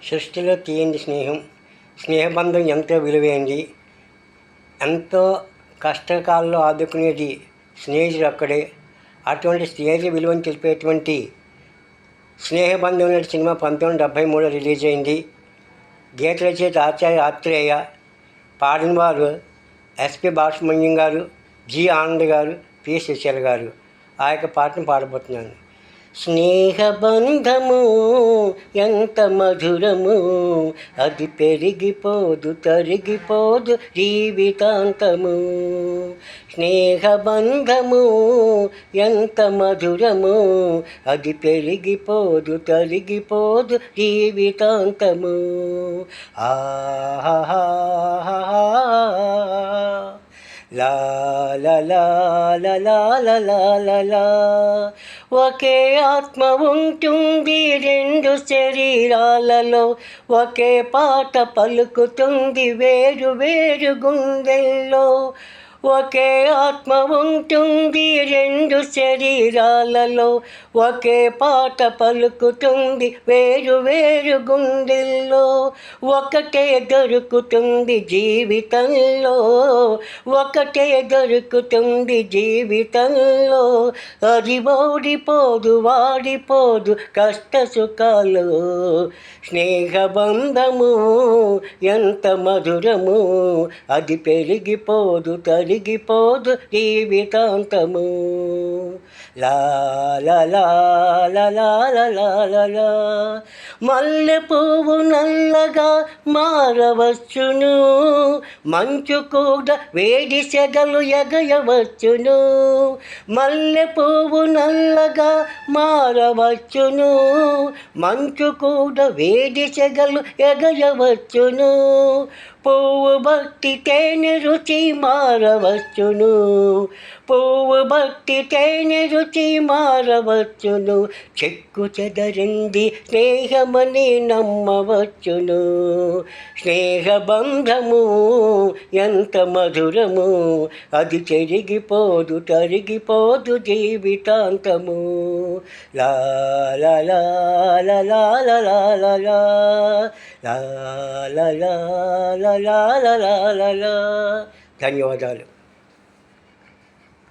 సృష్టిలో తీయండి స్నేహం. స్నేహబంధం ఎంతో విలువైంది. ఎంతో కష్టకాలంలో ఆదుకునేది స్నేహితుడు ఒక్కడే. అటువంటి స్నేహితుల విలువను తెలిపేటువంటి స్నేహబంధం అనే సినిమా 1973లో రిలీజ్ అయింది. గీత రచయిత ఆచార్య ఆత్రేయ, పాడిన వారు ఎస్పి బాలసుబ్రహ్మణ్యం గారు, జి ఆనంద్ గారు, పి సుశీల గారు. ఆ యొక్క పాటను పాడబోతున్నాను. స్నేహబంధము ఎంత మధురము, అది పెరిగిపోదు తరిగిపోదు జీవితాంతము. స్నేహబంధము ఎంత మధురము, అది పెరిగిపోదు తరిగిపోదు జీవితాంతము. ఆహా లా లా లా లా లా లా లా. ఒకే ఆత్మ ఉంటుంది రెండు శరీరాలలో, ఒకే పాట పలుకుతుంది వేరు వేరు గుండెల్లో. ఒకే ఆత్మ ఉంటుంది రెండు శరీరాలలో, ఒకే పాట పలుకుతుంది వేరు వేరు గుండెల్లో. ఒకటే దొరుకుతుంది జీవితంలో, ఒకటే దొరుకుతుంది జీవితంలో. అది ఓడిపోదు వాడిపోదు కష్ట సుఖాలు. స్నేహబంధము ఎంత మధురము, అది పెరిగిపోదు తరిగిపోదు జీవితాంతము. లా లా లా లా లా లా లా లా. మల్లె పువ్వు నల్లగా మారవచ్చును, మంచు కూడా వేడి సెగలు ఎగయవచ్చును. మల్లె పువ్వు నల్లగా మారవచ్చును, మంచు కూడా వేడి సెగలు ఎగయవచ్చును. పువ్వు బట్టి తేనె రుచి మారవచ్చును, పువ్వు బట్టి తేనె రుచి మారవచ్చును. చెక్కు చెదరింది స్నేహమని నమ్మవచ్చును. స్నేహబంధము ఎంత మధురము, అది చెరిగిపోదు తరిగిపోదు జీవితాంతము. లా లా లా లా లా లా లా లా లా లా లా లా లా లా లా లా. ధన్యవాదాలు.